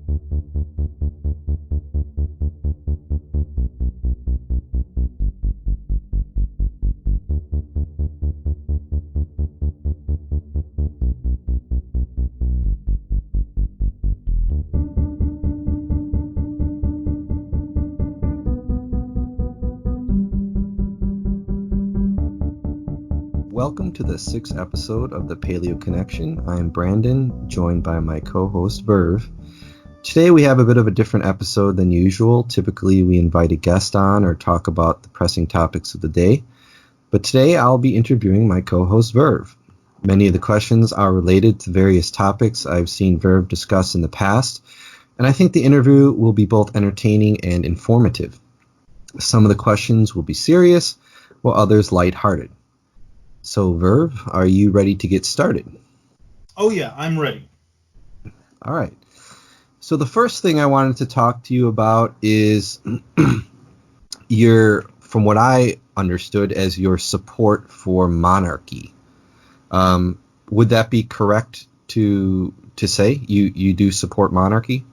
Welcome to the sixth episode of the Paleoconnection. I'm Brandon, joined by my co-host Verv. Today we have a bit of a different episode than usual. Typically we invite a guest on or talk about the pressing topics of the day. But today I'll be interviewing my co-host Verv. Many of the questions are related to various topics I've seen Verv discuss in the past, and I think the interview will be both entertaining and informative. Some of the questions will be serious, while others lighthearted. So, Verv, are you ready to get started? Oh, yeah, I'm ready. All right. So the first thing I wanted to talk to you about is from what I understood as your support for monarchy. Would that be correct to say you do support monarchy?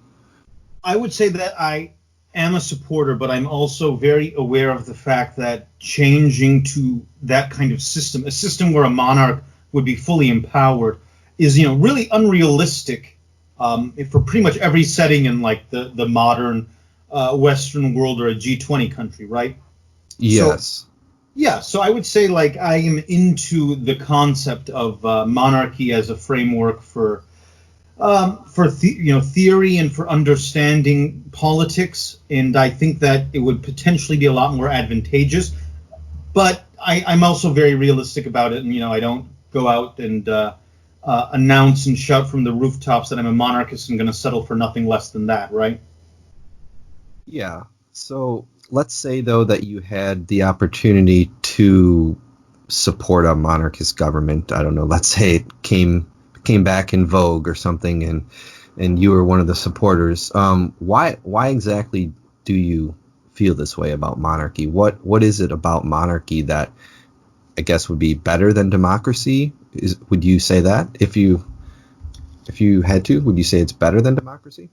I would say that I am a supporter, but I'm also very aware of the fact that changing to that kind of system, a system where a monarch would be fully empowered, is really unrealistic for pretty much every setting in like the modern Western world or a G20 country, right? Yes. So I would say like I am into the concept of monarchy as a framework for theory and for understanding politics, and I think that it would potentially be a lot more advantageous. But I'm also very realistic about it, and I don't go out and announce and shout from the rooftops that I'm a monarchist and going to settle for nothing less than that, right? Yeah. So let's say though that you had the opportunity to support a monarchist government. I don't know. Let's say it came back in vogue or something, and you were one of the supporters. Why exactly do you feel this way about monarchy? What is it about monarchy that I guess would be better than democracy? Would you say that if you had to? Would you say it's better than democracy?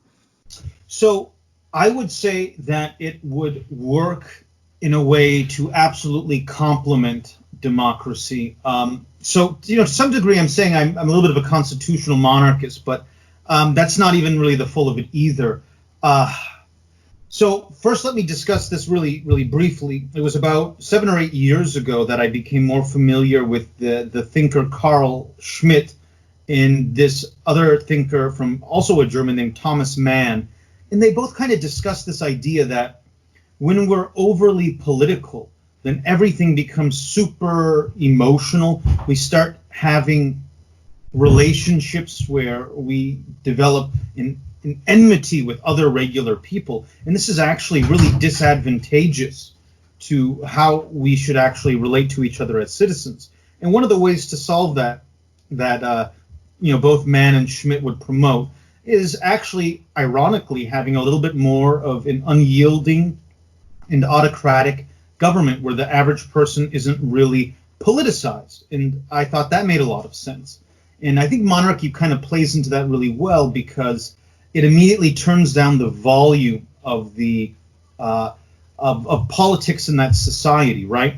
So I would say that it would work in a way to absolutely complement democracy. To some degree, I'm saying I'm a little bit of a constitutional monarchist, but that's not even really the full of it either. So first, let me discuss this really, really briefly. It was about 7 or 8 years ago that I became more familiar with the thinker Carl Schmitt and this other thinker from also a German named Thomas Mann. And they both kind of discussed this idea that when we're overly political, then everything becomes super emotional. We start having relationships where we develop an enmity with other regular people. And this is actually really disadvantageous to how we should actually relate to each other as citizens. And one of the ways to solve that both Mann and Schmitt would promote is actually, ironically, having a little bit more of an unyielding and autocratic government where the average person isn't really politicized. And I thought that made a lot of sense. And I think monarchy kind of plays into that really well because it immediately turns down the volume of the of politics in that society, right?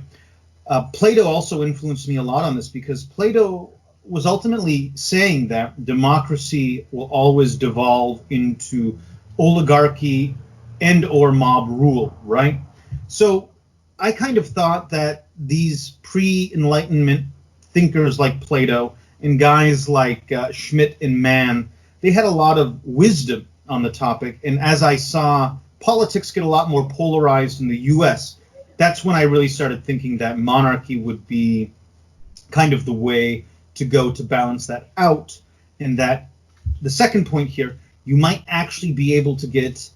Plato also influenced me a lot on this because Plato was ultimately saying that democracy will always devolve into oligarchy and or mob rule, right? So I kind of thought that these pre-Enlightenment thinkers like Plato and guys like Schmitt and Mann, they had a lot of wisdom on the topic. And as I saw politics get a lot more polarized in the U.S., that's when I really started thinking that monarchy would be kind of the way to go to balance that out. And that the second point here, you might actually be able to get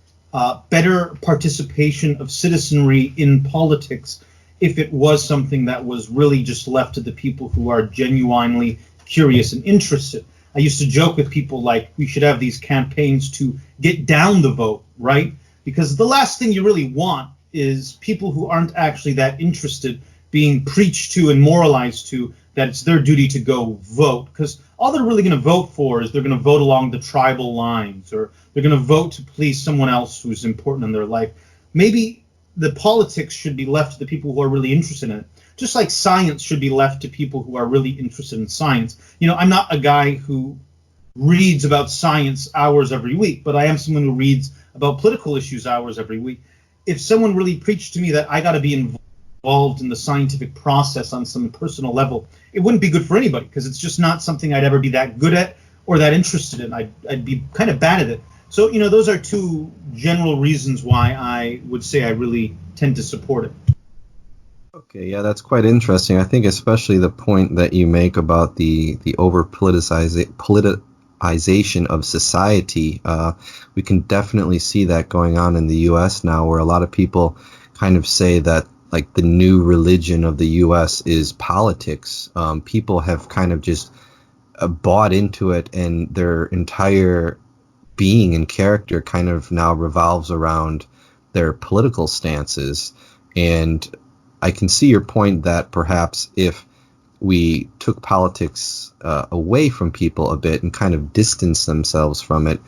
better participation of citizenry in politics if it was something that was really just left to the people who are genuinely curious and interested. I used to joke with people like we should have these campaigns to get down the vote, right? Because the last thing you really want is people who aren't actually that interested being preached to and moralized to that it's their duty to go vote. Because all they're really going to vote for is they're going to vote along the tribal lines, or they're going to vote to please someone else who's important in their life. Maybe the politics should be left to the people who are really interested in it, just like science should be left to people who are really interested in science. I'm not a guy who reads about science hours every week, but I am someone who reads about political issues hours every week. If someone really preached to me that I got to be involved in the scientific process on some personal level, it wouldn't be good for anybody, because it's just not something I'd ever be that good at or that interested in. I'd be kind of bad at it. So, those are two general reasons why I would say I really tend to support it. Okay, yeah, that's quite interesting. I think especially the point that you make about the politicization of society. We can definitely see that going on in the U.S. now, where a lot of people kind of say that like the new religion of the U.S. is politics. People have kind of just bought into it, and their entire being and character kind of now revolves around their political stances. And I can see your point that perhaps if we took politics away from people a bit and kind of distanced themselves from it,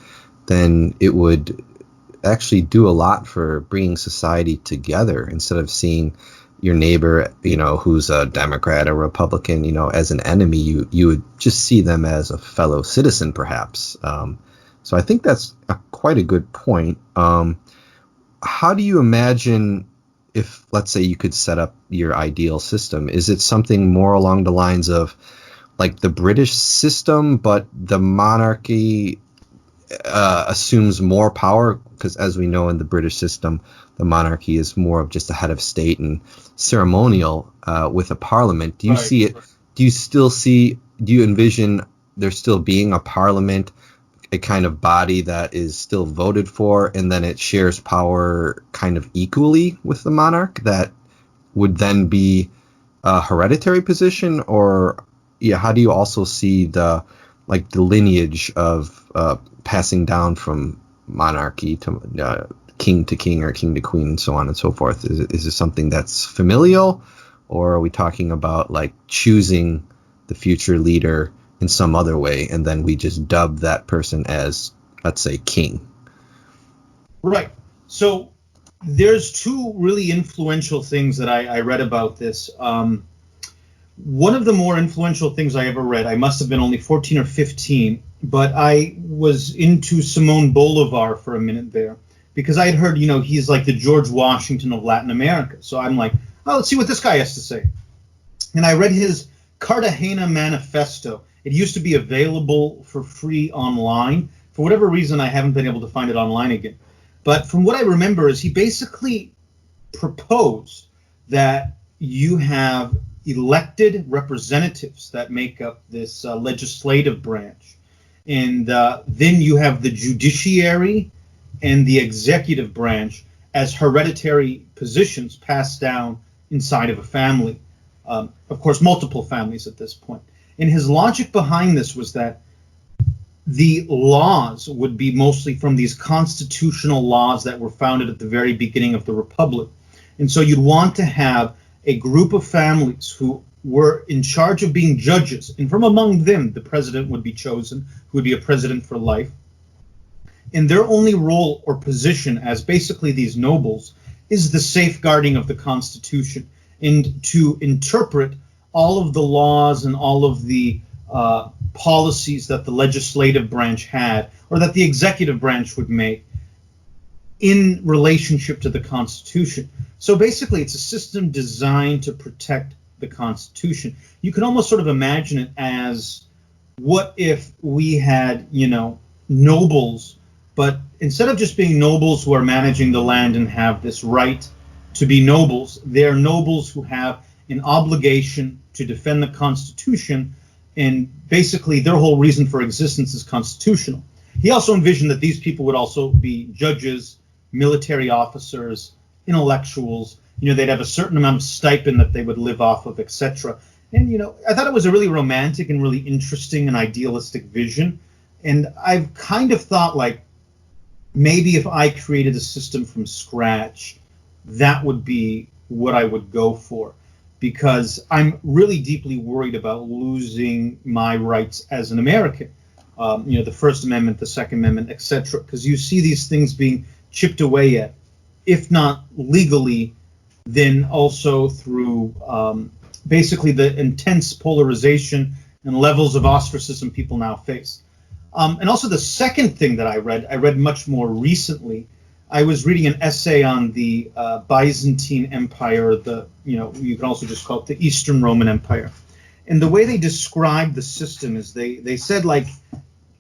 then it would actually do a lot for bringing society together, instead of seeing your neighbor, who's a Democrat or Republican, as an enemy. You would just see them as a fellow citizen, perhaps. So I think that's quite a good point. How do you imagine, if, let's say, you could set up your ideal system? Is it something more along the lines of like the British system, but the monarchy assumes more power? Because as we know, in the British system, the monarchy is more of just a head of state and ceremonial with a parliament. Do you see it? Do you envision there still being a parliament, a kind of body that is still voted for, and then it shares power kind of equally with the monarch, that would then be a hereditary position? Or how do you also see the lineage of passing down from monarchy to king to king or king to queen and so on and so forth? Is it something that's familial, or are we talking about like choosing the future leader in some other way, and then we just dub that person as, let's say, king? Right. So there's two really influential things that I read about this. One of the more influential things I ever read, I must have been only 14 or 15, but I was into Simon Bolivar for a minute there, because I had heard, he's like the George Washington of Latin America. So I'm like, oh, let's see what this guy has to say. And I read his Cartagena Manifesto. It used to be available for free online. For whatever reason, I haven't been able to find it online again. But from what I remember is he basically proposed that you have elected representatives that make up this legislative branch. And then you have the judiciary and the executive branch as hereditary positions passed down inside of a family. Of course, multiple families at this point. And his logic behind this was that the laws would be mostly from these constitutional laws that were founded at the very beginning of the Republic. And so you'd want to have a group of families who were in charge of being judges. And from among them, the president would be chosen, who would be a president for life. And their only role or position as basically these nobles is the safeguarding of the Constitution, and to interpret all of the laws and all of the policies that the legislative branch had, or that the executive branch would make, in relationship to the Constitution. So basically, it's a system designed to protect the Constitution. You can almost sort of imagine it as, what if we had, nobles, but instead of just being nobles who are managing the land and have this right to be nobles, they're nobles who have an obligation to defend the Constitution, and basically their whole reason for existence is constitutional. He also envisioned that these people would also be judges, military officers, intellectuals. They'd have a certain amount of stipend that they would live off of, etc. And, I thought it was a really romantic and really interesting and idealistic vision. And I've kind of thought, like, maybe if I created a system from scratch, that would be what I would go for. because I'm really deeply worried about losing my rights as an American. The First Amendment, the Second Amendment, etc. Because you see these things being chipped away at, if not legally, then also through basically the intense polarization and levels of ostracism people now face. And also the second thing that I read much more recently. I was reading an essay on the Byzantine Empire, you can also just call it the Eastern Roman Empire. And the way they described the system is they said, like,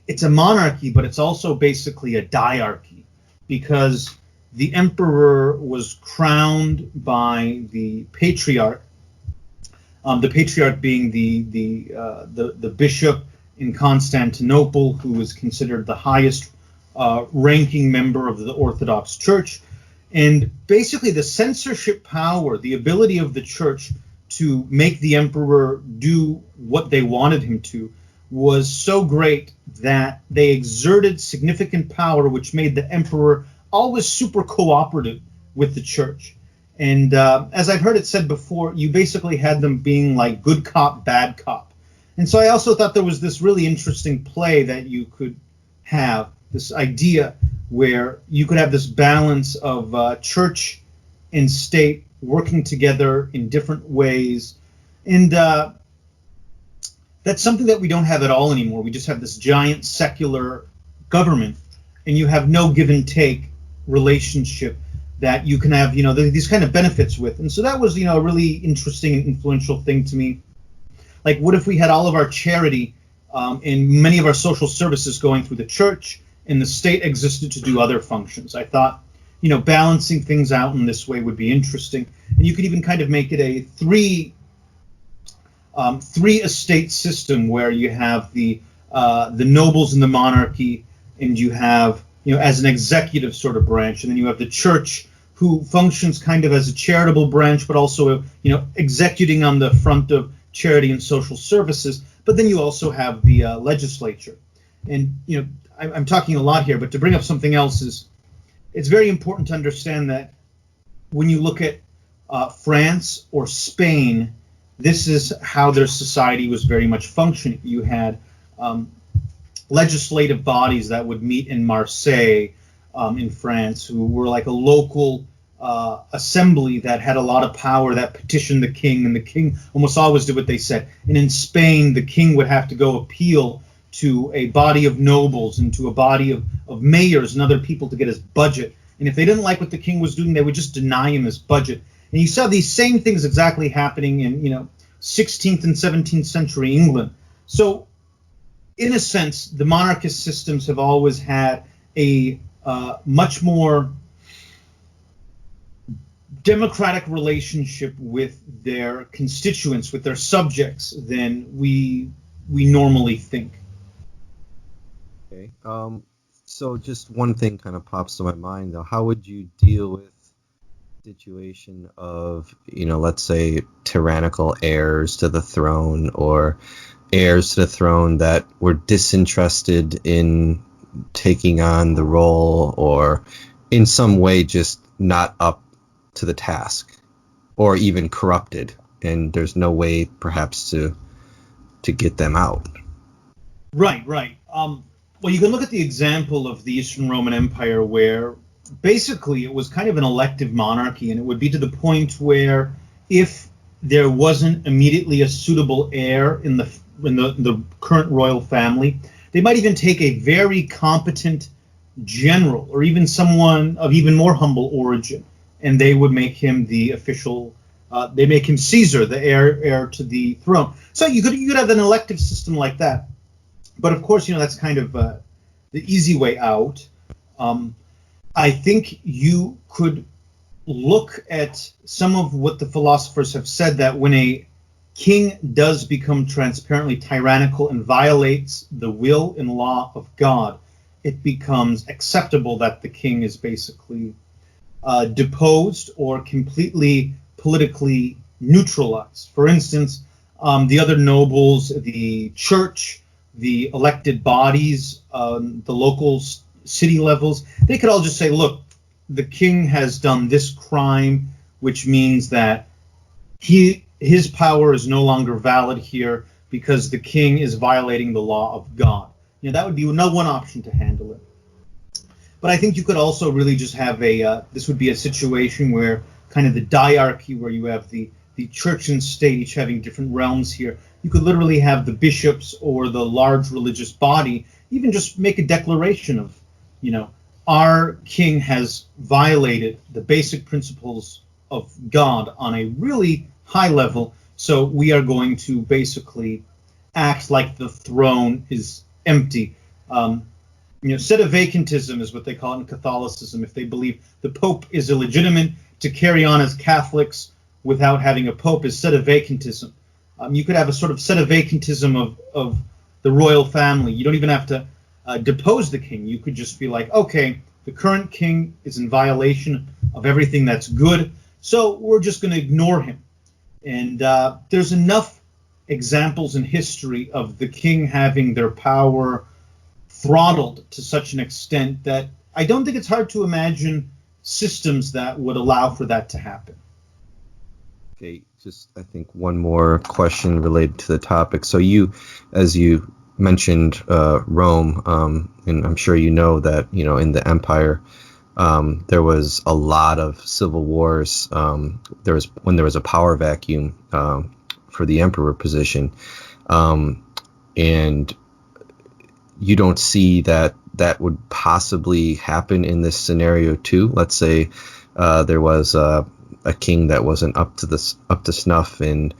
it's a monarchy, but it's also basically a diarchy, because the emperor was crowned by the patriarch being the bishop in Constantinople, who was considered the highest ranking member of the Orthodox Church. And basically the censorship power, the ability of the church to make the emperor do what they wanted him to, was so great that they exerted significant power, which made the emperor always super cooperative with the church. And as I've heard it said before, you basically had them being like good cop, bad cop. And so I also thought there was this really interesting play that you could have, this idea where you could have this balance of church and state working together in different ways. And that's something that we don't have at all anymore. We just have this giant secular government, and you have no give and take relationship that you can have, these kind of benefits with. And so that was, a really interesting and influential thing to me. Like, what if we had all of our charity and many of our social services going through the church, and the state existed to do other functions? I thought, balancing things out in this way would be interesting. And you could even kind of make it a three estate system, where you have the nobles in the monarchy, and you have, as an executive sort of branch, and then you have the church, who functions kind of as a charitable branch, but also, executing on the front of charity and social services. But then you also have the legislature. And, I'm talking a lot here, but to bring up something else is, it's very important to understand that when you look at France or Spain, this is how their society was very much functioning. You had legislative bodies that would meet in Marseille in France, who were like a local assembly that had a lot of power, that petitioned the king, and the king almost always did what they said. And in Spain, the king would have to go appeal to a body of nobles and to a body of mayors and other people to get his budget. And if they didn't like what the king was doing, they would just deny him his budget. And you saw these same things exactly happening in, 16th and 17th century England. So, in a sense, the monarchist systems have always had a much more democratic relationship with their constituents, with their subjects, than we normally think. Okay. So just one thing kind of pops to my mind, though. How would you deal with the situation of, let's say, tyrannical heirs to the throne, or heirs to the throne that were disinterested in taking on the role, or in some way just not up to the task, or even corrupted, and there's no way perhaps to get them out? Right. Well, you can look at the example of the Eastern Roman Empire, where basically it was kind of an elective monarchy, and it would be to the point where if there wasn't immediately a suitable heir in the current royal family, they might even take a very competent general, or even someone of even more humble origin, and they would make him the official. They make him Caesar, the heir to the throne. So you could have an elective system like that. But of course, that's kind of the easy way out. I think you could look at some of what the philosophers have said, that when a king does become transparently tyrannical and violates the will and law of God, it becomes acceptable that the king is basically deposed or completely politically neutralized. For instance, the other nobles, the church, the elected bodies, the local city levels, they could all just say, look, the king has done this crime, which means that he his power is no longer valid here because the king is violating the law of God. That would be one option to handle it. But I think you could also really just have this would be a situation where kind of the diarchy, where you have the church and state each having different realms here. You could literally have the bishops or the large religious body even just make a declaration of, our king has violated the basic principles of God on a really high level, so we are going to basically act like the throne is empty. Sedevacantism is what they call it in Catholicism. If they believe the Pope is illegitimate, to carry on as Catholics without having a Pope is sedevacantism. You could have a sort of sedevacantism of the royal family. You don't even have to depose the king. You could just be like, okay, the current king is in violation of everything that's good, so we're just going to ignore him. And there's enough examples in history of the king having their power throttled to such an extent that I don't think it's hard to imagine systems that would allow for that to happen. Okay, just I think one more question related to the topic. So as you mentioned Rome, and I'm sure you know that, in the empire, there was a lot of civil wars. When there was a power vacuum for the emperor position, and you don't see that would possibly happen in this scenario too. Let's say there was a king that wasn't up to snuff, and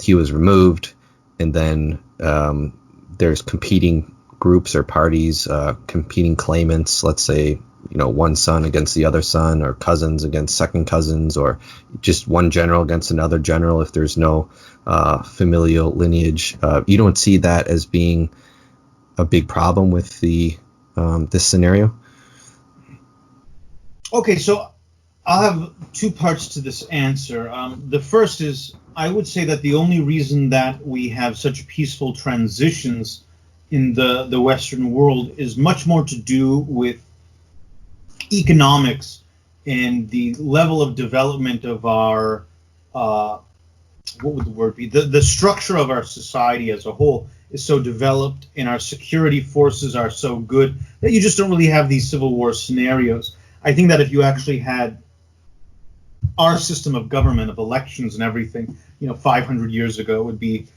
he was removed, and then there's competing groups or parties, competing claimants. Let's say one son against the other son, or cousins against second cousins, or just one general against another general. If there's no familial lineage, you don't see that as being a big problem with this scenario. Okay, so I'll have two parts to this answer. The first is, I would say that the only reason that we have such peaceful transitions in the Western world is much more to do with economics and the level of development of our, what would the word be? The structure of our society as a whole is so developed, and our security forces are so good that you just don't really have these civil war scenarios. I think that if you actually had our system of government, of elections and everything, 500 years ago, it'd be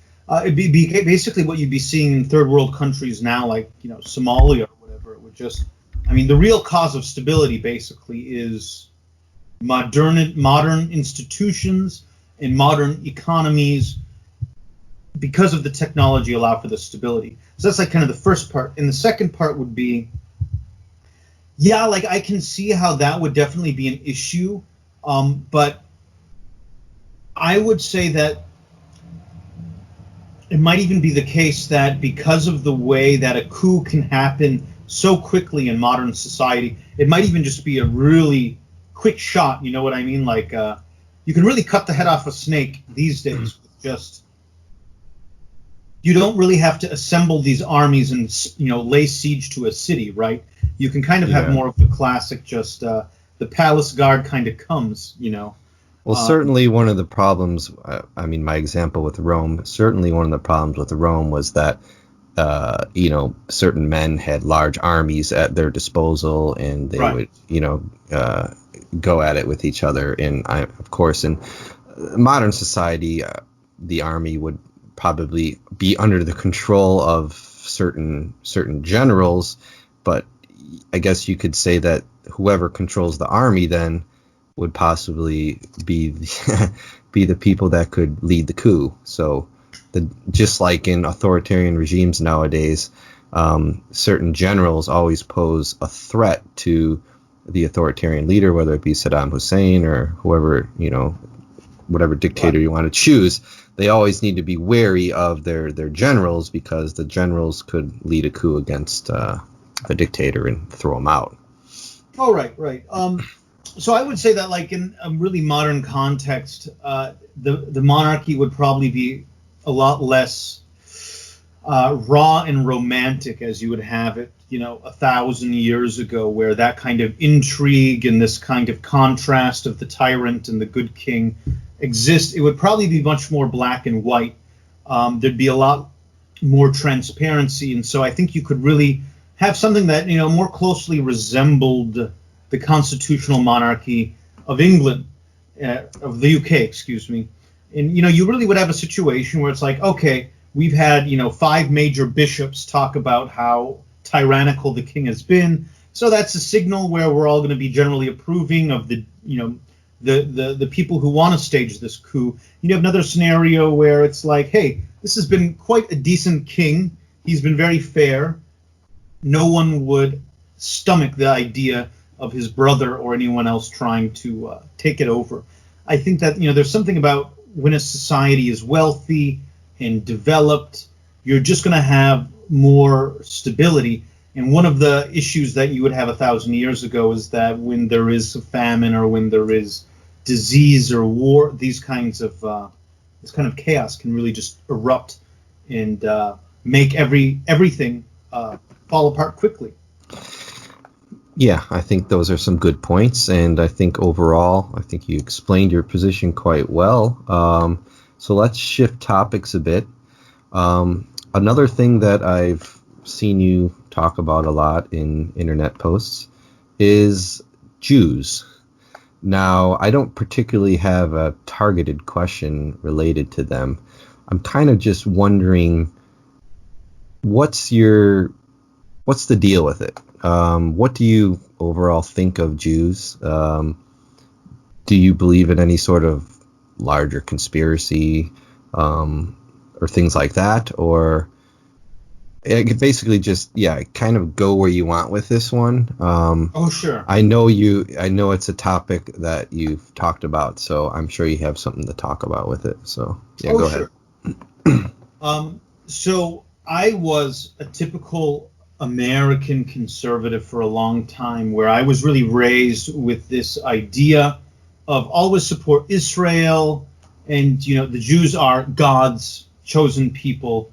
basically what you'd be seeing in third world countries now, like Somalia or whatever. It would just, the real cause of stability basically is modern institutions and modern economies, because of the technology, allow for the stability. So that's like kind of the first part. And the second part would be, I can see how that would definitely be an issue. But I would say that it might even be the case that because of the way that a coup can happen so quickly in modern society, it might even just be a really quick shot. You know what I mean? Like, you can really cut the head off a snake these days with just, you don't really have to assemble these armies and, lay siege to a city, right? You can kind of have more of the classic, just the palace guard kind of comes, Well, certainly one of the problems, my example with Rome, certainly one of the problems with Rome was that, certain men had large armies at their disposal, and they would, go at it with each other. And of course, in modern society, the army would probably be under the control of certain generals, but I guess you could say that whoever controls the army then would possibly be the people that could lead the coup. So just like in authoritarian regimes nowadays, certain generals always pose a threat to the authoritarian leader, whether it be Saddam Hussein or whoever, whatever dictator you want to choose. They always need to be wary of their generals, because the generals could lead a coup against the dictator and throw him out. Oh, right. So I would say that, like, in a really modern context, the monarchy would probably be a lot less raw and romantic as you would have it, 1,000 years ago, where that kind of intrigue and this kind of contrast of the tyrant and the good king exist, it would probably be much more black and white. There'd be a lot more transparency, and so I think you could really have something that more closely resembled the constitutional monarchy of England, of the UK, excuse me. And you really would have a situation where it's like, okay, we've had 5 major bishops talk about how tyrannical the king has been, so that's a signal where we're all going to be generally approving of the people who want to stage this coup. You have another scenario where it's like, hey, this has been quite a decent king. He's been very fair. No one would stomach the idea of his brother or anyone else trying to take it over. I think that there's something about when a society is wealthy and developed, you're just going to have more stability. And one of the issues that you would have 1,000 years ago is that when there is a famine or when there is disease or war, this kind of chaos can really just erupt and make everything fall apart quickly. Yeah, I think those are some good points, and I think overall, I think you explained your position quite well. So let's shift topics a bit. Another thing that I've seen you talk about a lot in internet posts is Jews. Now, I don't particularly have a targeted question related to them. I'm kind of just wondering, what's the deal with it? What do you overall think of Jews? Do you believe in any sort of larger conspiracy or things like that? Or basically just, kind of go where you want with this one. Oh, sure. I know it's a topic that you've talked about, so I'm sure you have something to talk about with it. So, go sure. ahead. So I was a typical American conservative for a long time, where I was really raised with this idea of always support Israel, and the Jews are God's chosen people,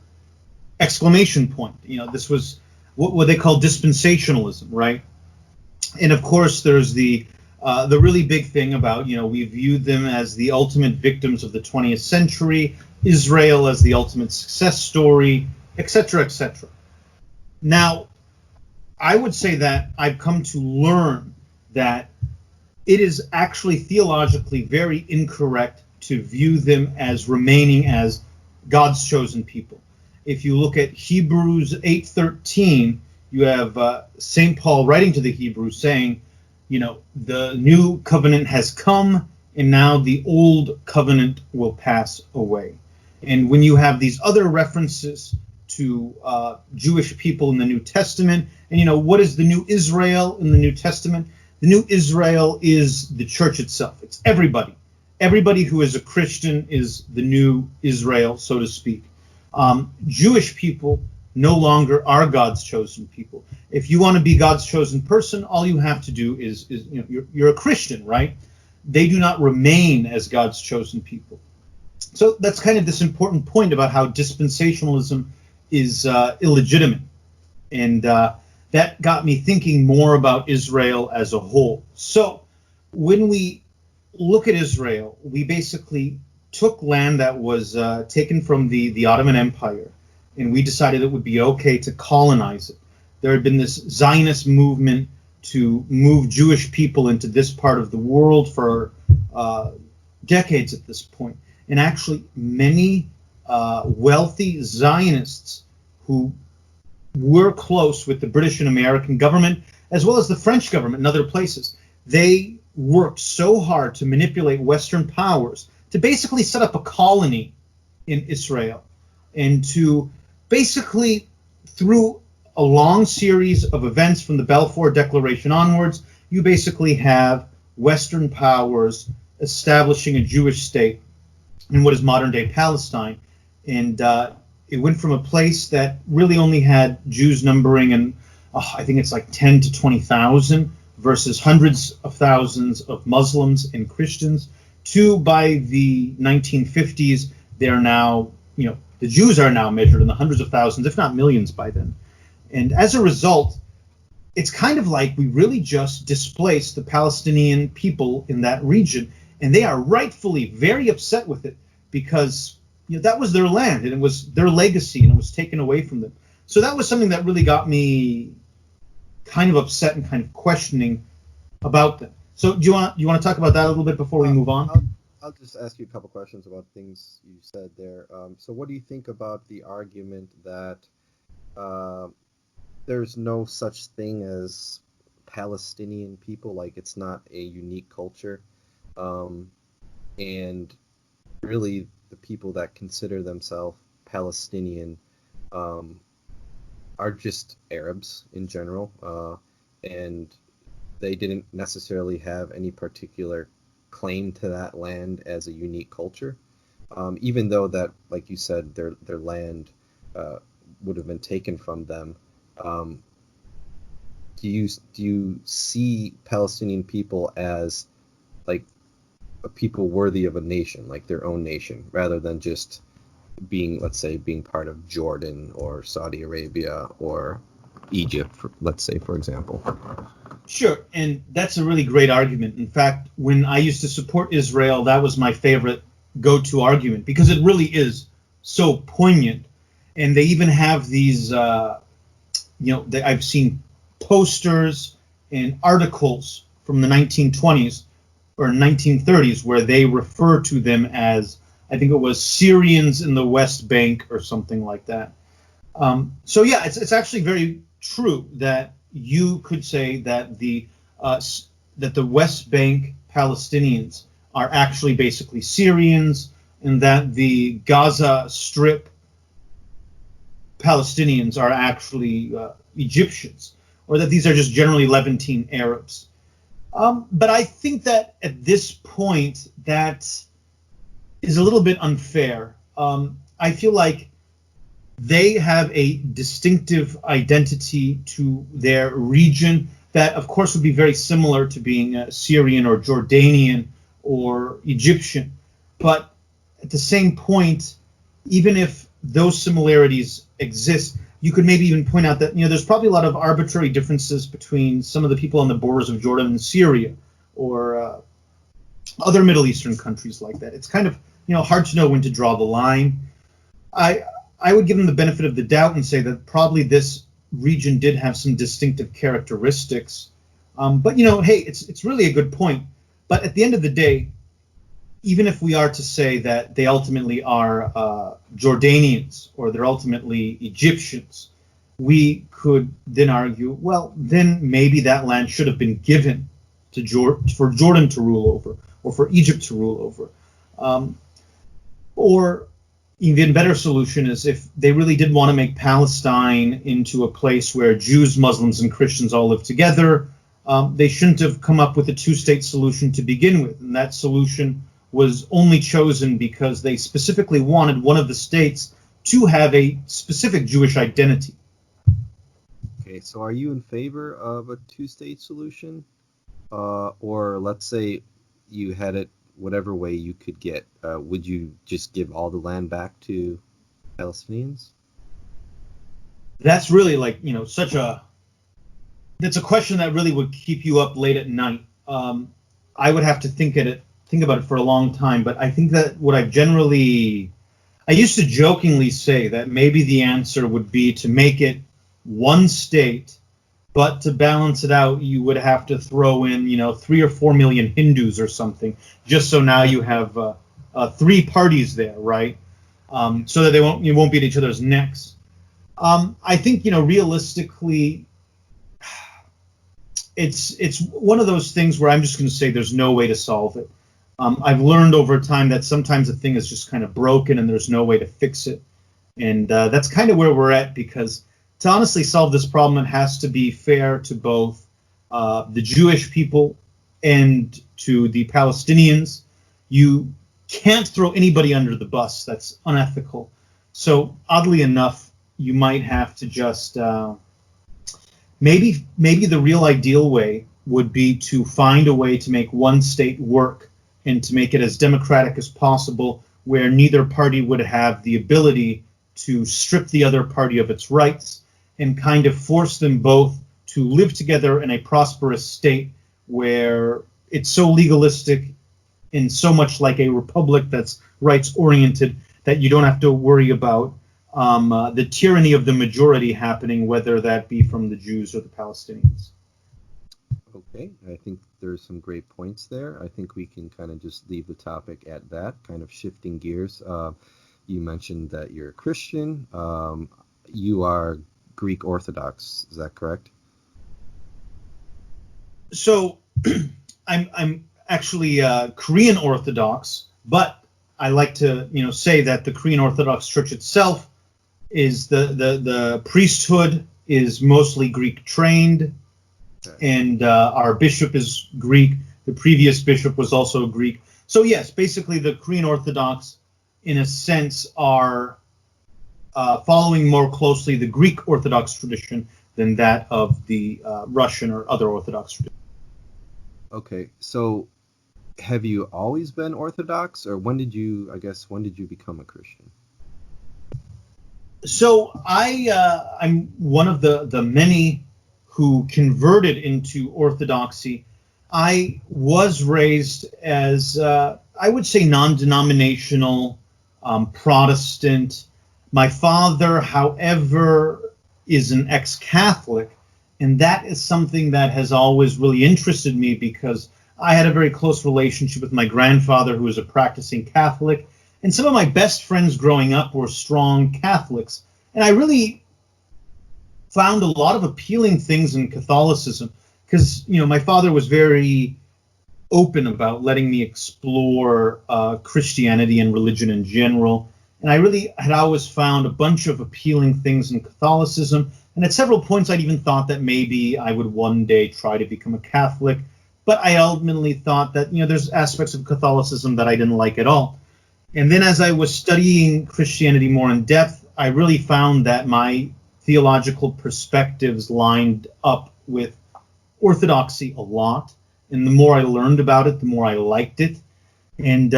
exclamation point. This was what they call dispensationalism, right? And of course there's the really big thing about we viewed them as the ultimate victims of the 20th century, Israel as the ultimate success story, etc., etc. Now, I would say that I've come to learn that it is actually theologically very incorrect to view them as remaining as God's chosen people. If you look at Hebrews 8:13, you have St. Paul writing to the Hebrews saying, the new covenant has come, and now the old covenant will pass away. And when you have these other references to Jewish people in the New Testament, and what is the new Israel in the New Testament? The new Israel is the church itself. It's everybody. Everybody who is a Christian is the new Israel, so to speak. Jewish people no longer are God's chosen people. If you want to be God's chosen person, all you have to do is you're a Christian, right? They do not remain as God's chosen people. So that's kind of this important point about how dispensationalism is illegitimate. And that got me thinking more about Israel as a whole. So when we look at Israel, we basically took land that was taken from the Ottoman Empire, and we decided it would be okay to colonize it. There had been this Zionist movement to move Jewish people into this part of the world for decades at this point. And actually, many wealthy Zionists who were close with the British and American government, as well as the French government and other places, they worked so hard to manipulate Western powers to basically set up a colony in Israel, and to basically, through a long series of events from the Balfour Declaration onwards, you basically have Western powers establishing a Jewish state in what is modern-day Palestine. And it went from a place that really only had Jews numbering, and I think it's like 10 to 20,000, versus hundreds of thousands of Muslims and Christians, to by the 1950s, they are now, the Jews are now measured in the hundreds of thousands, if not millions by then. And as a result, it's kind of like we really just displaced the Palestinian people in that region. and they are rightfully very upset with it because that was their land and it was their legacy and it was taken away from them. So that was something that really got me kind of upset and kind of questioning about them. So do you want to talk about that a little bit before we move on? I'll just ask you a couple questions about things you said there. So what do you think about the argument that there's no such thing as Palestinian people, like it's not a unique culture, and really the people that consider themselves Palestinian are just Arabs in general, and they didn't necessarily have any particular claim to that land as a unique culture, even though that, like you said, their land would have been taken from them. Do you see Palestinian people as like a people worthy of a nation, like their own nation, rather than just being, let's say, being part of Jordan or Saudi Arabia or Egypt, let's say, for example? Sure, and that's a really great argument. In fact, when I used to support Israel, that was my favorite go-to argument because it really is so poignant. And they even have these, I've seen posters and articles from the 1920s or 1930s where they refer to them as, I think it was Syrians in the West Bank or something like that. So yeah, it's actually very true that you could say that the West Bank Palestinians are actually basically Syrians, and that the Gaza Strip Palestinians are actually Egyptians, or that these are just generally Levantine Arabs. But I think that at this point that is a little bit unfair. I feel like they have a distinctive identity to their region that, of course, would be very similar to being Syrian or Jordanian or Egyptian. But at the same point, even if those similarities exist, you could maybe even point out that there's probably a lot of arbitrary differences between some of the people on the borders of Jordan and Syria, or other Middle Eastern countries like that. It's kind of hard to know when to draw the line. I would give them the benefit of the doubt and say that probably this region did have some distinctive characteristics. But hey, it's really a good point. But at the end of the day, even if we are to say that they ultimately are Jordanians or they're ultimately Egyptians, we could then argue, well, then maybe that land should have been given to for Jordan to rule over, or for Egypt to rule over. Or even better solution is if they really did want to make Palestine into a place where Jews, Muslims, and Christians all live together, they shouldn't have come up with a two-state solution to begin with. And that solution was only chosen because they specifically wanted one of the states to have a specific Jewish identity. Okay, so are you in favor of a two-state solution? Or let's say you had it whatever way you could get, would you just give all the land back to Palestinians? That's really that's a question that really would keep you up late at night. I would have to think about it for a long time, but I think that I used to jokingly say that maybe the answer would be to make it one state, but to balance it out, you would have to throw in, 3 or 4 million Hindus or something, just so now you have 3 parties there, right? So that you won't be at each other's necks. I think, realistically, it's one of those things where I'm just going to say there's no way to solve it. I've learned over time that sometimes a thing is just kind of broken and there's no way to fix it. And that's kind of where we're at, because to honestly solve this problem, it has to be fair to both the Jewish people and to the Palestinians. You can't throw anybody under the bus. That's unethical. So oddly enough, you might have to just maybe the real ideal way would be to find a way to make one state work and to make it as democratic as possible, where neither party would have the ability to strip the other party of its rights, and kind of force them both to live together in a prosperous state where it's so legalistic in so much like a republic that's rights-oriented that you don't have to worry about the tyranny of the majority happening, whether that be from the Jews or the Palestinians. Okay, I think there's some great points there. I think we can kind of just leave the topic at that, kind of shifting gears. You mentioned that you're a Christian. You are Greek Orthodox, is that correct? So I'm actually Korean Orthodox, but I like to say that the Korean Orthodox Church itself is the priesthood is mostly Greek trained, and our bishop is Greek. The previous bishop was also Greek. So yes, basically the Korean Orthodox, in a sense, are following more closely the Greek Orthodox tradition than that of the Russian or other Orthodox tradition. Okay, so have you always been Orthodox, or when did you become a Christian? So I'm one of the many who converted into Orthodoxy. I was raised as, I would say, non-denominational Protestant. My father, however, is an ex-Catholic, and that is something that has always really interested me because I had a very close relationship with my grandfather, who was a practicing Catholic, and some of my best friends growing up were strong Catholics. And I really found a lot of appealing things in Catholicism because, my father was very open about letting me explore Christianity and religion in general. And I really had always found a bunch of appealing things in Catholicism. And at several points, I'd even thought that maybe I would one day try to become a Catholic. But I ultimately thought that, there's aspects of Catholicism that I didn't like at all. And then as I was studying Christianity more in depth, I really found that my theological perspectives lined up with Orthodoxy a lot. And the more I learned about it, the more I liked it. And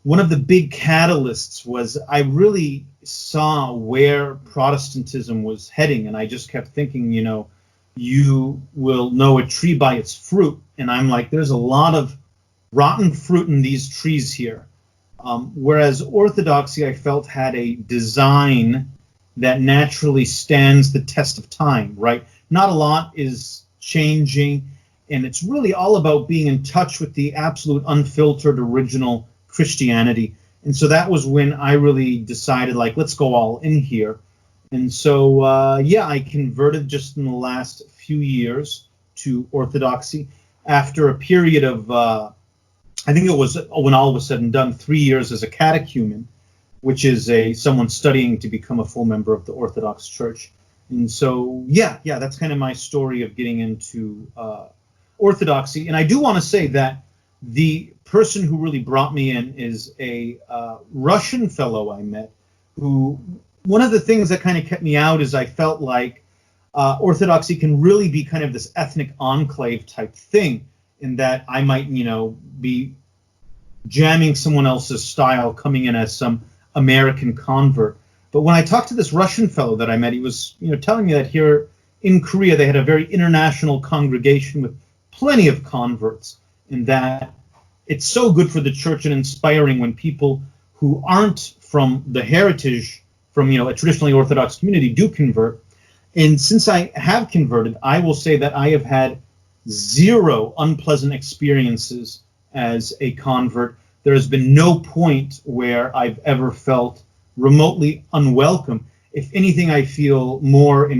one of the big catalysts was I really saw where Protestantism was heading. And I just kept thinking, you will know a tree by its fruit. And I'm like, there's a lot of rotten fruit in these trees here. Whereas Orthodoxy, I felt, had a design that naturally stands the test of time, right? Not a lot is changing, and it's really all about being in touch with the absolute unfiltered original Christianity. And so that was when I really decided, let's go all in here. And so, I converted just in the last few years to Orthodoxy after a period of, I think it was, when all was said and done, 3 years as a catechumen, which is someone studying to become a full member of the Orthodox Church. And so, that's kind of my story of getting into Orthodoxy. And I do want to say that the person who really brought me in is a Russian fellow I met, who, one of the things that kind of kept me out is I felt like Orthodoxy can really be kind of this ethnic enclave type thing, in that I might, be jamming someone else's style, coming in as some American convert. But when I talked to this Russian fellow that I met, he was, telling me that here in Korea they had a very international congregation with plenty of converts, and that it's so good for the church and inspiring when people who aren't from the heritage, from a traditionally Orthodox community, do convert. And since I have converted, I will say that I have had zero unpleasant experiences as a convert. There has been no point where I've ever felt remotely unwelcome. If anything, I feel more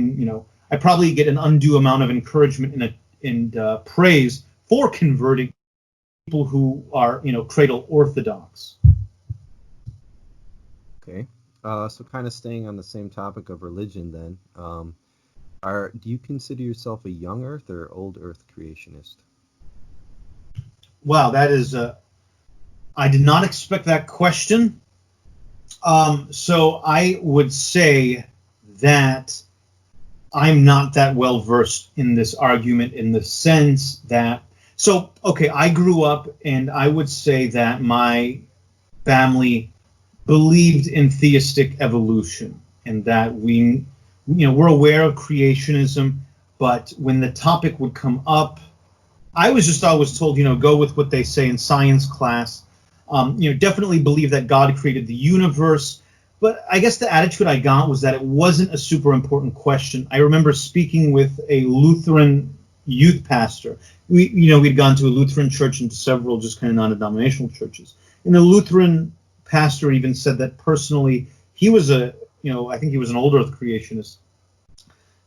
I probably get an undue amount of encouragement and praise for converting people who are, cradle Orthodox. Okay. So kind of staying on the same topic of religion then, do you consider yourself a young Earth or old Earth creationist? Wow, that is I did not expect that question. So I would say that I'm not that well versed in this argument, in the sense that, I grew up, and I would say that my family believed in theistic evolution, and that we're aware of creationism, but when the topic would come up, I was just always told, go with what they say in science class. Definitely believe that God created the universe. But I guess the attitude I got was that it wasn't a super important question. I remember speaking with a Lutheran youth pastor. We'd gone to a Lutheran church and to several just kind of non-denominational churches. And the Lutheran pastor even said that personally, he was I think he was an old earth creationist.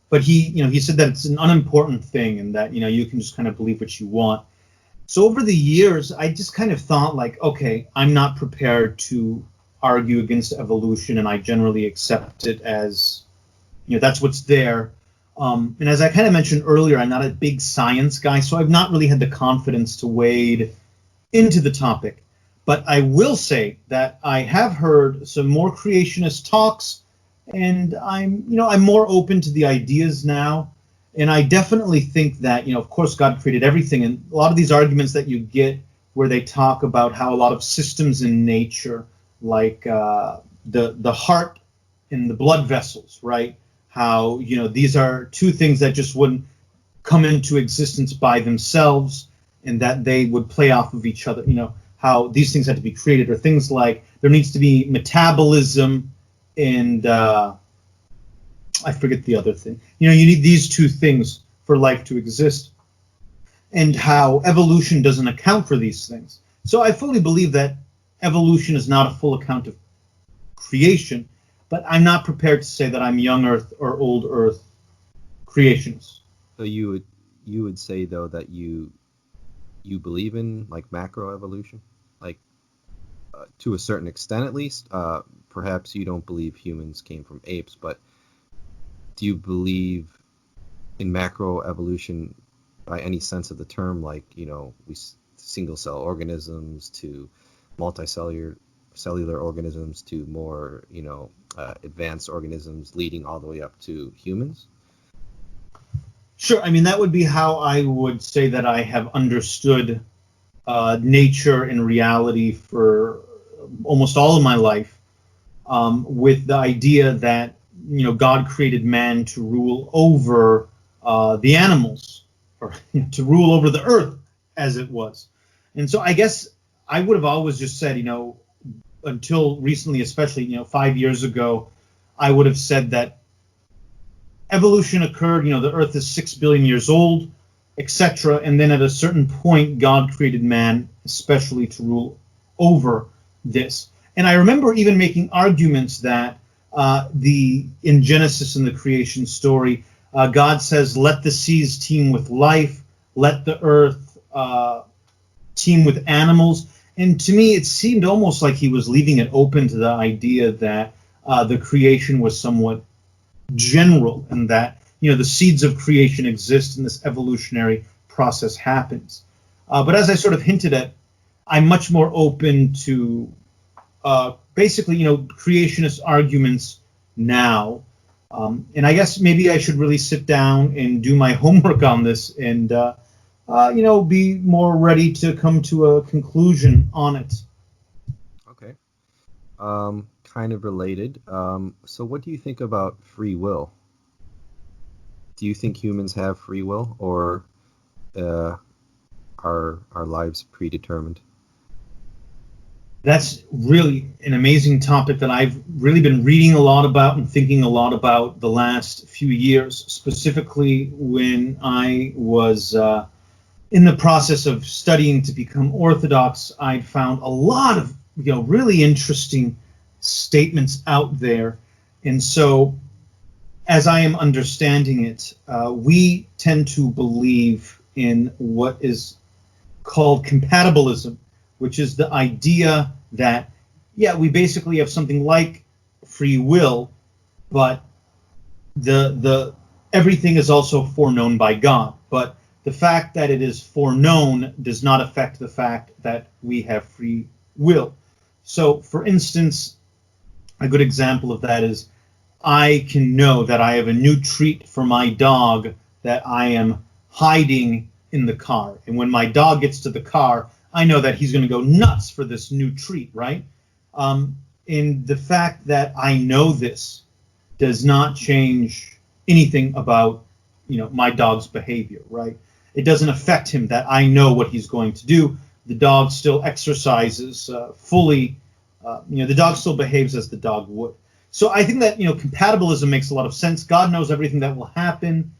But he said that it's an unimportant thing and that, you can just kind of believe what you want. So over the years, I just kind of thought like, okay, I'm not prepared to argue against evolution, and I generally accept it as, that's what's there. And as I kind of mentioned earlier, I'm not a big science guy, so I've not really had the confidence to wade into the topic. But I will say that I have heard some more creationist talks, and I'm more open to the ideas now. And I definitely think that, of course, God created everything. And a lot of these arguments that you get where they talk about how a lot of systems in nature, like the heart and the blood vessels, right? How, these are two things that just wouldn't come into existence by themselves and that they would play off of each other, how these things had to be created, or things like there needs to be metabolism and I forget the other thing. You need these two things for life to exist, and how evolution doesn't account for these things. So I fully believe that evolution is not a full account of creation, but I'm not prepared to say that I'm young Earth or old Earth creationist. So you would say though that you believe in like macroevolution, like to a certain extent at least. Perhaps you don't believe humans came from apes, but do you believe in macroevolution by any sense of the term, like we single cell organisms to multicellular organisms to more advanced organisms leading all the way up to humans? Sure. I mean, that would be how I would say that I have understood nature and reality for almost all of my life, with the idea that God created man to rule over the animals, or to rule over the earth as it was. And so I guess I would have always just said, until recently, especially 5 years ago, I would have said that evolution occurred, the earth is 6 billion years old, etc. And then at a certain point, God created man especially to rule over this. And I remember even making arguments that in Genesis, in the creation story, God says, let the seas teem with life, let the earth teem with animals. And to me, it seemed almost like he was leaving it open to the idea that the creation was somewhat general, and that the seeds of creation exist and this evolutionary process happens. But as I sort of hinted at, I'm much more open to basically creationist arguments now. And I guess maybe I should really sit down and do my homework on this and be more ready to come to a conclusion on it. Okay. Kind of related. So what do you think about free will? Do you think humans have free will, or are our lives predetermined? That's really an amazing topic that I've really been reading a lot about and thinking a lot about the last few years, specifically when I was in the process of studying to become Orthodox. I found a lot of really interesting statements out there. And so as I am understanding it, we tend to believe in what is called compatibilism, which is the idea that, we basically have something like free will, but the everything is also foreknown by God. But the fact that it is foreknown does not affect the fact that we have free will. So, for instance, a good example of that is I can know that I have a new treat for my dog that I am hiding in the car. And when my dog gets to the car, I know that he's going to go nuts for this new treat, right? And the fact that I know this does not change anything about, my dog's behavior, right? it doesn't affect him that I know what he's going to do. The dog still exercises fully. The dog still behaves as the dog would. So I think that, compatibilism makes a lot of sense. God knows everything that will happen,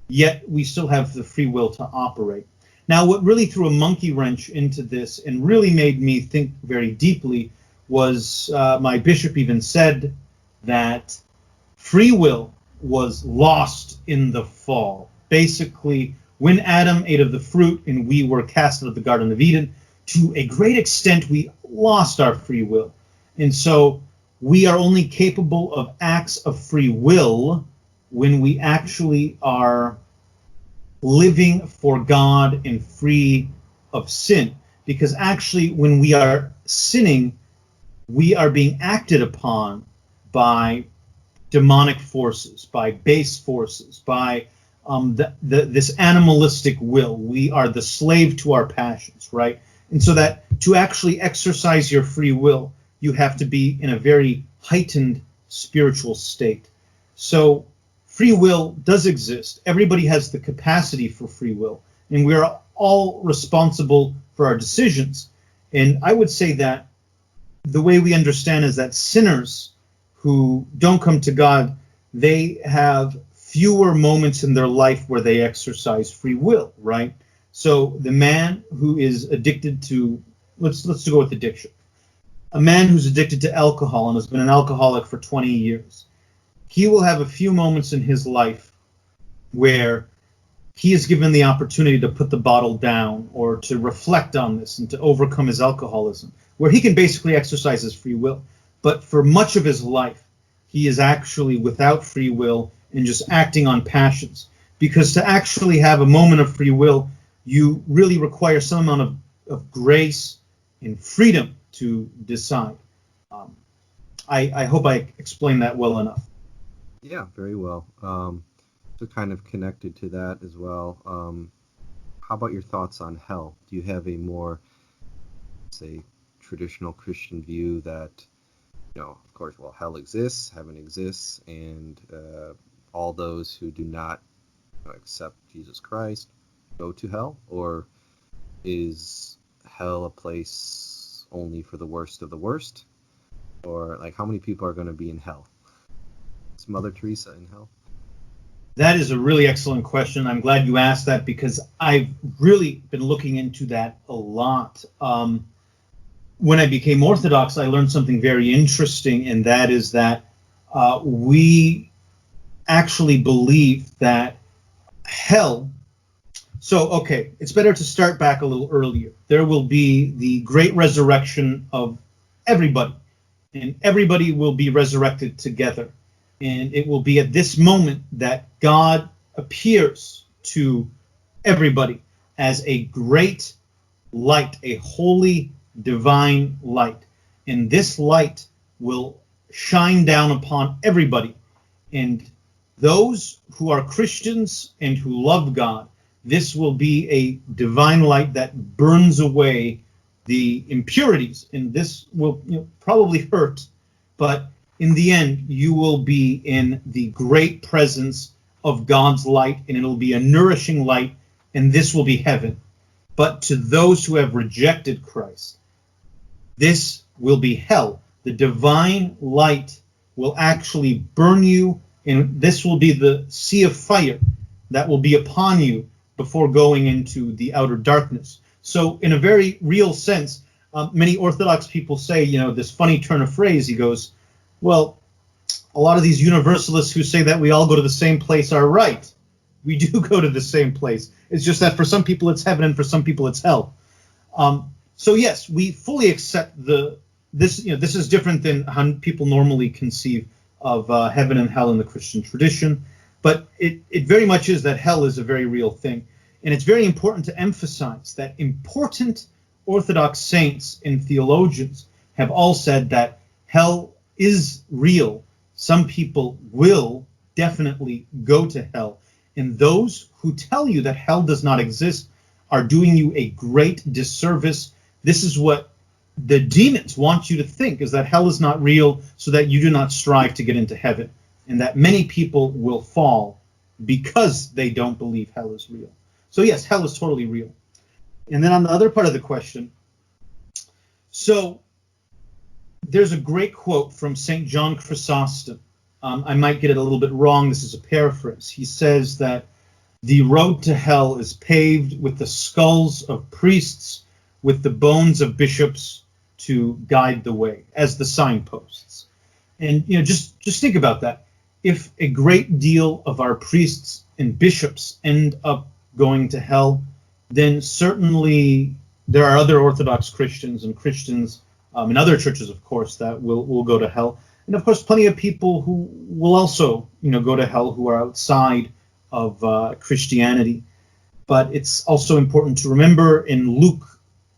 yet we still have the free will to operate. Now, what really threw a monkey wrench into this and really made me think very deeply was my bishop even said that free will was lost in the fall. Basically, when Adam ate of the fruit and we were cast out of the Garden of Eden, to a great extent, we lost our free will. And so we are only capable of acts of free will when we actually are living for God and free of sin. Because actually, when we are sinning, we are being acted upon by demonic forces, by base forces, by this animalistic will. We are the slave to our passions, right? And so that to actually exercise your free will, you have to be in a very heightened spiritual state. So free will does exist. Everybody has the capacity for free will, and we are all responsible for our decisions. And I would say that the way we understand is that sinners who don't come to God, they have fewer moments in their life where they exercise free will, right? So the man who is addicted to, let's go with addiction. A man who's addicted to alcohol and has been an alcoholic for 20 years, he will have a few moments in his life where he is given the opportunity to put the bottle down or to reflect on this and to overcome his alcoholism, where he can basically exercise his free will. But for much of his life, he is actually without free will and just acting on passions. Because to actually have a moment of free will, you really require some amount of grace and freedom to decide. I hope I explained that well enough. Yeah, very well. So kind of connected to that as well. How about your thoughts on hell? Do you have a more, say, traditional Christian view that, of course, well, hell exists, heaven exists, and all those who do not accept Jesus Christ go to hell? Or is hell a place only for the worst of the worst? Or how many people are going to be in hell? Is Mother Teresa in hell? That is a really excellent question. I'm glad you asked that because I've really been looking into that a lot. When I became Orthodox, I learned something very interesting, and that is that we actually believe that hell. So, okay, it's better to start back a little earlier. There will be the great resurrection of everybody, and everybody will be resurrected together. And it will be at this moment that God appears to everybody as a great light, a holy, divine light. And this light will shine down upon everybody. And those who are Christians and who love God, this will be a divine light that burns away the impurities. And this will probably hurt, but in the end, you will be in the great presence of God's light, and it'll be a nourishing light, and this will be heaven. But to those who have rejected Christ, this will be hell. The divine light will actually burn you, and this will be the sea of fire that will be upon you before going into the outer darkness. So in a very real sense, many Orthodox people say, this funny turn of phrase. He goes, well, a lot of these universalists who say that we all go to the same place are right. We do go to the same place. It's just that for some people it's heaven and for some people it's hell. So yes, we fully accept this. This is different than how people normally conceive of heaven and hell in the Christian tradition. But it very much is that hell is a very real thing. And it's very important to emphasize that important Orthodox saints and theologians have all said that hell is real. Some people will definitely go to hell. And those who tell you that hell does not exist are doing you a great disservice. This is what the demons want you to think, is that hell is not real, so that you do not strive to get into heaven. And that many people will fall because they don't believe hell is real. So yes, hell is totally real. And then on the other part of the question, so there's a great quote from St. John Chrysostom. I might get it a little bit wrong. This is a paraphrase. He says that the road to hell is paved with the skulls of priests, with the bones of bishops to guide the way, as the signposts. And just think about that. If a great deal of our priests and bishops end up going to hell, then certainly there are other Orthodox Christians and Christians in other churches, of course, that will go to hell. And of course, plenty of people who will also, go to hell who are outside of Christianity. But it's also important to remember in Luke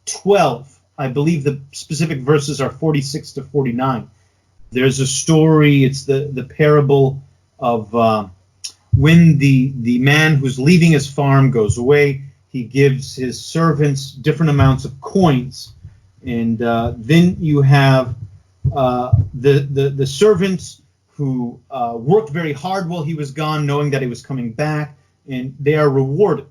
12, I believe the specific verses are 46 to 49. There's a story, it's the parable of when the man who's leaving his farm goes away, he gives his servants different amounts of coins. And then you have the servants who worked very hard while he was gone, knowing that he was coming back, and they are rewarded.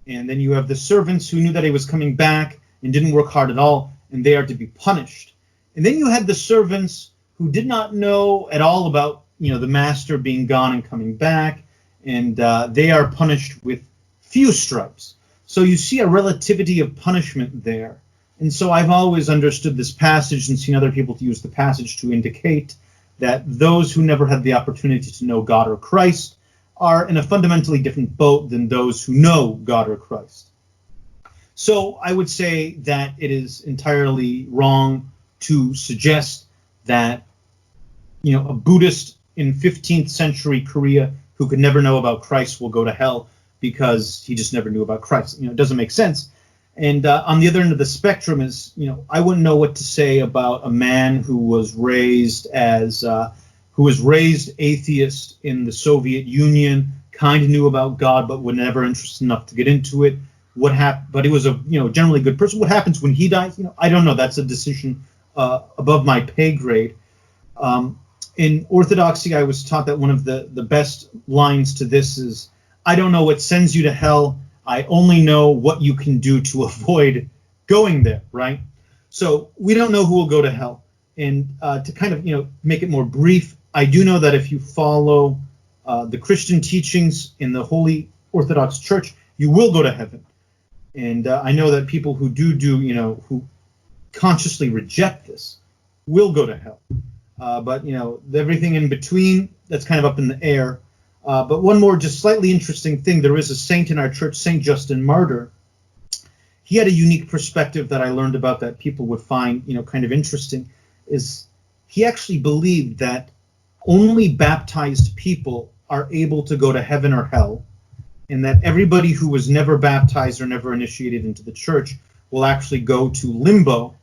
And then you have the servants who knew that he was coming back and didn't work hard at all, and they are to be punished. And then you had the servants who did not know at all about the master being gone and coming back, and they are punished with few stripes. So you see a relativity of punishment there. And so I've always understood this passage and seen other people to use the passage to indicate that those who never had the opportunity to know God or Christ are in a fundamentally different boat than those who know God or Christ. So I would say that it is entirely wrong to suggest that a Buddhist in 15th century Korea who could never know about Christ will go to hell because he just never knew about Christ. It doesn't make sense. And on the other end of the spectrum is, I wouldn't know what to say about a man who was raised atheist in the Soviet Union, kind of knew about God, but was never interested enough to get into it. But he was a generally good person. What happens when he dies? I don't know. That's a decision above my pay grade. In Orthodoxy, I was taught that one of the best lines to this is, I don't know what sends you to hell. I only know what you can do to avoid going there, right? So we don't know who will go to hell. And to kind of, make it more brief, I do know that if you follow the Christian teachings in the Holy Orthodox Church, you will go to heaven. And I know that people who who consciously reject this will go to hell. But, everything in between, that's kind of up in the air. But one more just slightly interesting thing, there is a saint in our church, St. Justin Martyr. He had a unique perspective that I learned about that people would find, kind of interesting, is he actually believed that only baptized people are able to go to heaven or hell, and that everybody who was never baptized or never initiated into the church will actually go to limbo,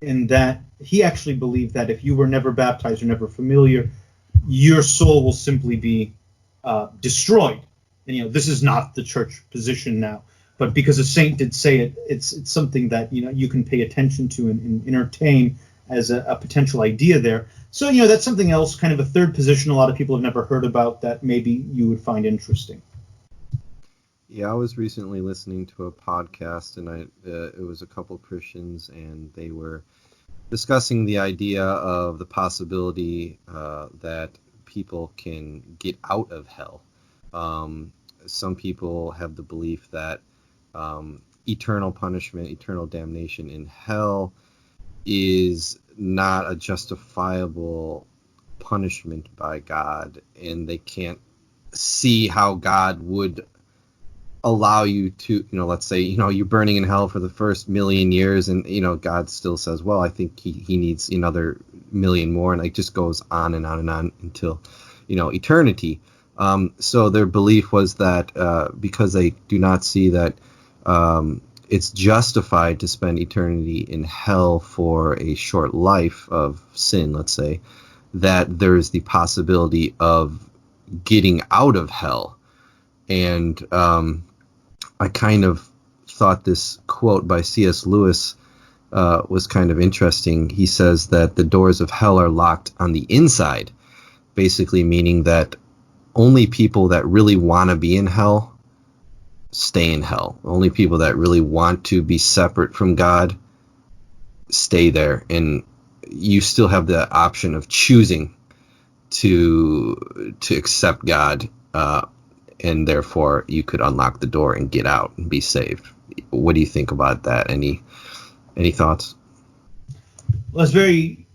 and that he actually believed that if you were never baptized or never familiar, your soul will simply be destroyed. And this is not the church position now, but because a saint did say it, it's something that you can pay attention to and entertain as a potential idea there. So that's something else, kind of a third position a lot of people have never heard about that maybe you would find interesting. Yeah, I was recently listening to a podcast, and it was a couple of Christians, and they were discussing the idea of the possibility that people can get out of hell. Some people have the belief that eternal punishment, eternal damnation in hell is not a justifiable punishment by God, and they can't see how God would allow you to, let's say, you're burning in hell for the first million years, and, God still says, well, I think he needs another million more, and it just goes on and on and on until, eternity. So their belief was that because they do not see that it's justified to spend eternity in hell for a short life of sin, let's say, that there's the possibility of getting out of hell. And I kind of thought this quote by C.S. Lewis was kind of interesting. He says that the doors of hell are locked on the inside, basically meaning that only people that really want to be in hell stay in hell. Only people that really want to be separate from God stay there, and you still have the option of choosing to accept God, and therefore you could unlock the door and get out and be saved. What do you think about that? Any thoughts? Well, it's very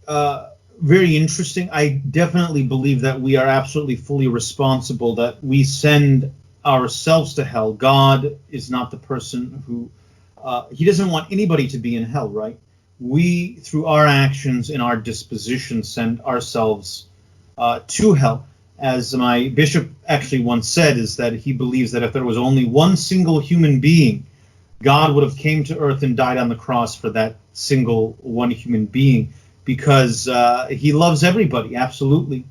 very interesting. I definitely believe that we are absolutely fully responsible, that we send ourselves to hell. God is not the person who he doesn't want anybody to be in hell, right? We, through our actions and our disposition, send ourselves to hell. As my bishop actually once said, is that he believes that if there was only one single human being, God would have came to earth and died on the cross for that single one human being, because he loves everybody, absolutely.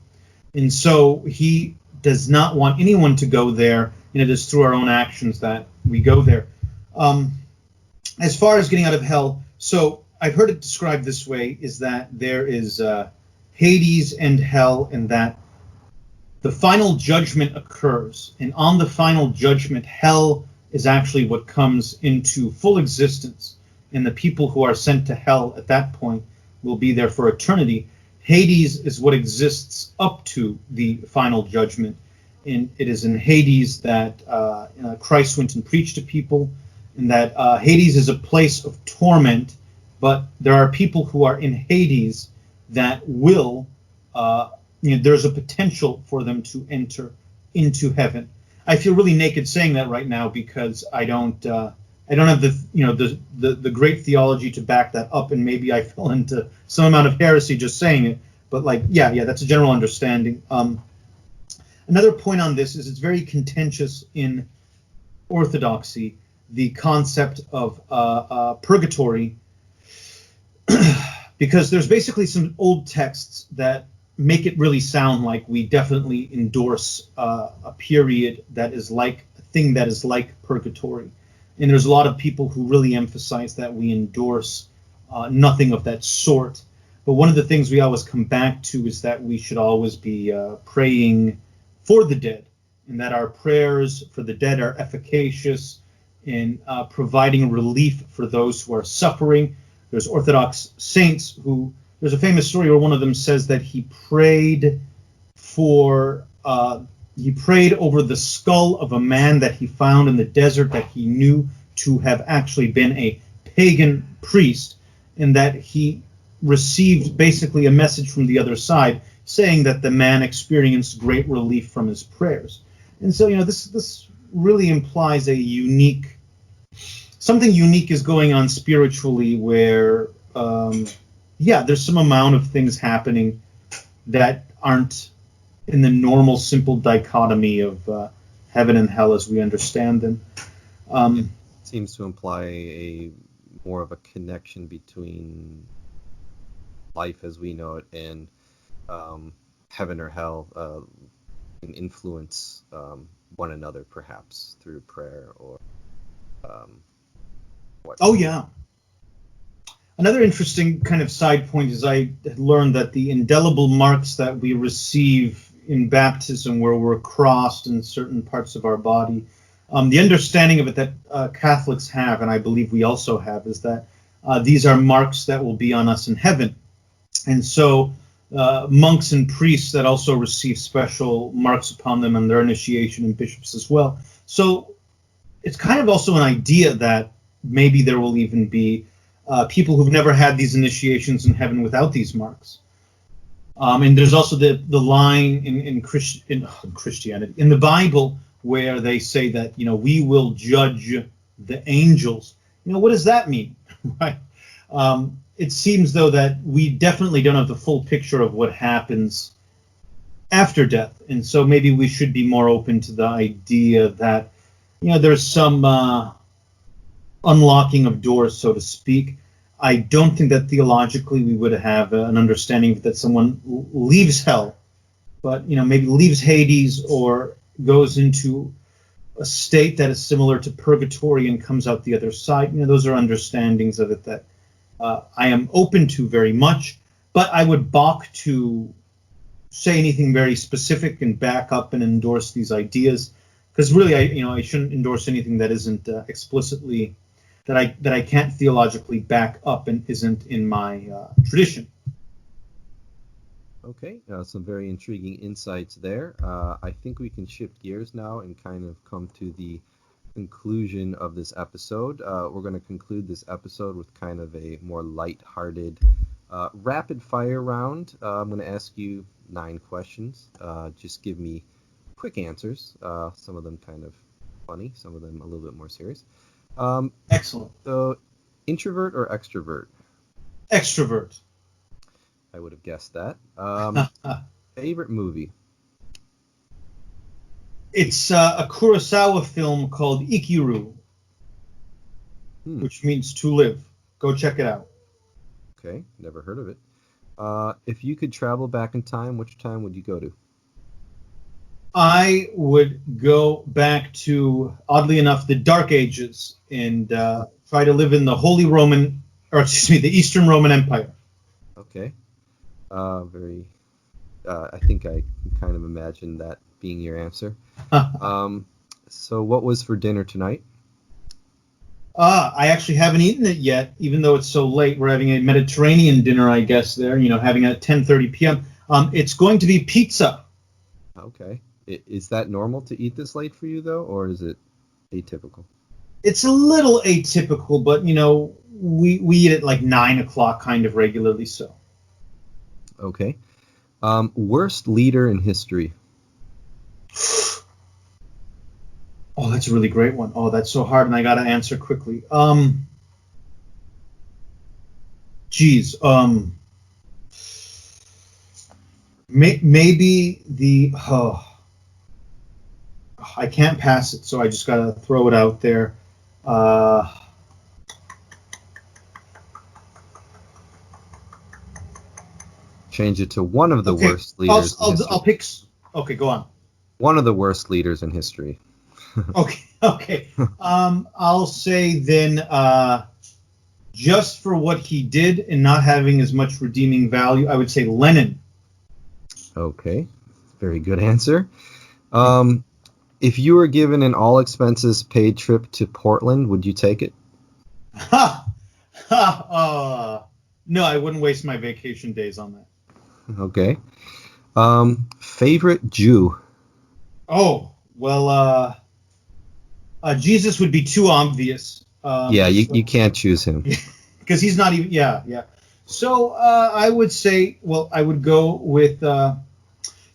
And so he does not want anyone to go there, and it is through our own actions that we go there. As far as getting out of hell, so I've heard it described this way, is that there is Hades and hell, and that the final judgment occurs. And on the final judgment, hell is actually what comes into full existence. And the people who are sent to hell at that point will be there for eternity. Hades is what exists up to the final judgment. And it is in Hades that Christ went and preached to people, and that Hades is a place of torment, but there are people who are in Hades that will, there's a potential for them to enter into heaven. I feel really naked saying that right now, because I don't have the great theology to back that up, and maybe I fell into some amount of heresy just saying it. But that's a general understanding. Another point on this is it's very contentious in Orthodoxy, the concept of purgatory, because there's basically some old texts that make it really sound like we definitely endorse a period that is like a thing that is like purgatory. And there's a lot of people who really emphasize that we endorse nothing of that sort. But one of the things we always come back to is that we should always be praying for the dead, and that our prayers for the dead are efficacious in providing relief for those who are suffering. There's Orthodox saints who, there's a famous story where one of them says that he prayed over the skull of a man that he found in the desert that he knew to have actually been a pagan priest, and that he received basically a message from the other side saying that the man experienced great relief from his prayers. And so, this really implies something unique is going on spiritually, where there's some amount of things happening that aren't in the normal, simple dichotomy of heaven and hell as we understand them. It seems to imply more of a connection between life as we know it and heaven or hell, can influence one another, perhaps through prayer or what. Oh yeah. Another interesting kind of side point is I had learned that the indelible marks that we receive in baptism, where we're crossed in certain parts of our body, the understanding of it that Catholics have, and I believe we also have, is that these are marks that will be on us in heaven. And so monks and priests that also receive special marks upon them on their initiation, and bishops as well. So it's kind of also an idea that maybe there will even be people who've never had these initiations in heaven without these marks. And there's also the line in Christianity, in the Bible, where they say that, we will judge the angels. What does that mean? Right? It seems, though, that we definitely don't have the full picture of what happens after death. And so maybe we should be more open to the idea that, there's some unlocking of doors, so to speak. I don't think that theologically we would have an understanding that someone leaves hell, but, maybe leaves Hades or goes into a state that is similar to purgatory and comes out the other side. Those are understandings of it that I am open to very much, but I would balk to say anything very specific and back up and endorse these ideas, because really, I shouldn't endorse anything that isn't explicitly that I can't theologically back up and isn't in my tradition. Okay, some very intriguing insights there. I think we can shift gears now and kind of come to the conclusion of this episode. We're going to conclude this episode with kind of a more light-hearted, rapid-fire round. I'm going to ask you 9 questions. Just give me quick answers. Some of them kind of funny, some of them a little bit more serious. Excellent. So, introvert or extrovert? Extrovert. I would have guessed that. Favorite movie? It's a Kurosawa film called Ikiru, which means to live. Go check it out. Okay, never heard of it. If you could travel back in time, which time would you go to? I would go back to, oddly enough, the Dark Ages and try to live in the the Eastern Roman Empire. Okay. I think I can kind of imagine that being your answer. So what was for dinner tonight? I actually haven't eaten it yet, even though it's so late. We're having a Mediterranean dinner, I guess, there, having it at 10:30 p.m. It's going to be pizza. Okay. Is that normal to eat this late for you, though, or is it atypical? It's a little atypical, but, we eat at like 9 o'clock kind of regularly, so. Okay. Worst leader in history? Oh, that's a really great one. Oh, that's so hard, and I got to answer quickly. Maybe I can't pass it, so I just got to throw it out there. Change it to one of the worst leaders in history. I'll pick... Okay, go on. One of the worst leaders in history. Okay. I'll say then, just for what he did and not having as much redeeming value, I would say Lenin. Okay, very good answer. If you were given an all-expenses-paid trip to Portland, would you take it? No, I wouldn't waste my vacation days on that. Okay. Favorite Jew? Oh, well, Jesus would be too obvious. You can't choose him. Because he's not even, yeah. So I would say, I would go with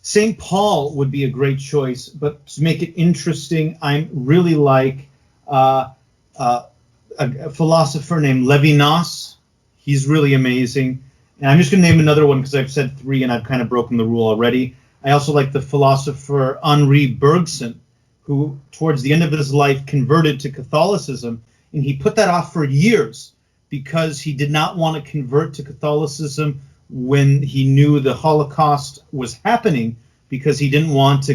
St. Paul would be a great choice, but to make it interesting, I really like a philosopher named Levinas. He's really amazing. And I'm just going to name another one because I've said 3 and I've kind of broken the rule already. I also like the philosopher Henri Bergson, who towards the end of his life converted to Catholicism, and he put that off for years because he did not want to convert to Catholicism when he knew the Holocaust was happening, because he didn't want to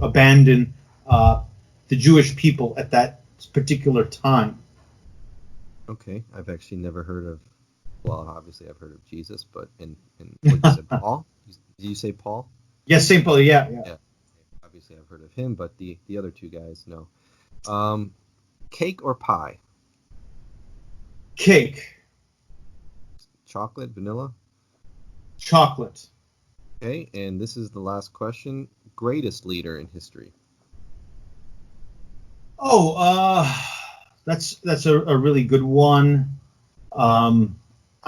abandon the Jewish people at that particular time. Okay, I've actually never heard of. Well, obviously I've heard of Jesus, but in what you said, Paul? Did you say Paul? Yes, St. Paul. Yeah. Obviously I've heard of him, but the other 2 guys, no. Cake or pie? Cake. Chocolate, vanilla? Chocolate. Okay, and this is the last question. Greatest leader in history? That's a really good one.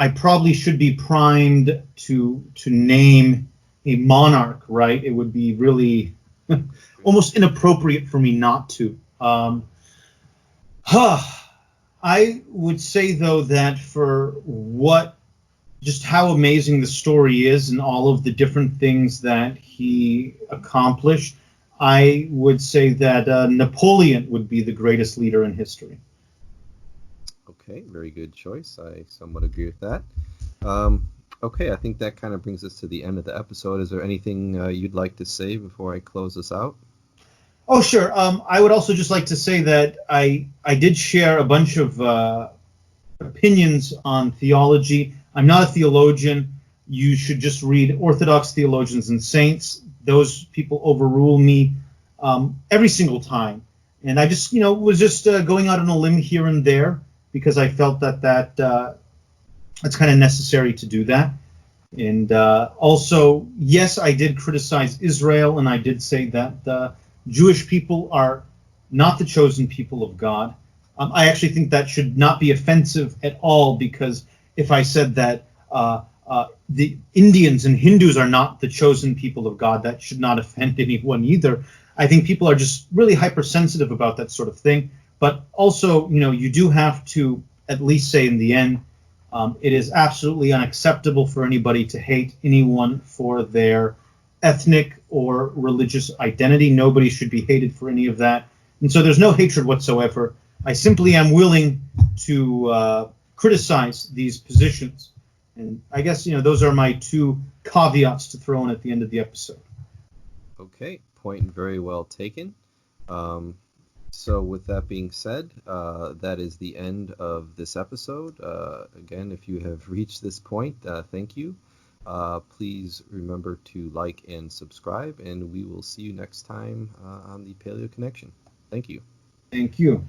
I probably should be primed to name a monarch, right? It would be really almost inappropriate for me not to. I would say, though, that for just how amazing the story is and all of the different things that he accomplished, I would say that Napoleon would be the greatest leader in history. Okay, very good choice. I somewhat agree with that. Okay, I think that kind of brings us to the end of the episode. Is there anything you'd like to say before I close this out? Oh, sure. I would also just like to say that I did share a bunch of opinions on theology. I'm not a theologian. You should just read Orthodox theologians and saints. Those people overrule me every single time. And I just, was just going out on a limb here and there because I felt that that's kind of necessary to do that. And also, yes, I did criticize Israel, and I did say that the Jewish people are not the chosen people of God. I actually think that should not be offensive at all, because if I said that the Indians and Hindus are not the chosen people of God, that should not offend anyone either. I think people are just really hypersensitive about that sort of thing. But also, you do have to at least say in the end, it is absolutely unacceptable for anybody to hate anyone for their ethnic or religious identity. Nobody should be hated for any of that. And so there's no hatred whatsoever. I simply am willing to criticize these positions. And I guess, those are my two caveats to throw in at the end of the episode. Okay, point very well taken. So with that being said, that is the end of this episode. Again, if you have reached this point, thank you. Please remember to like and subscribe, and we will see you next time on the Paleo Connection. Thank you. Thank you.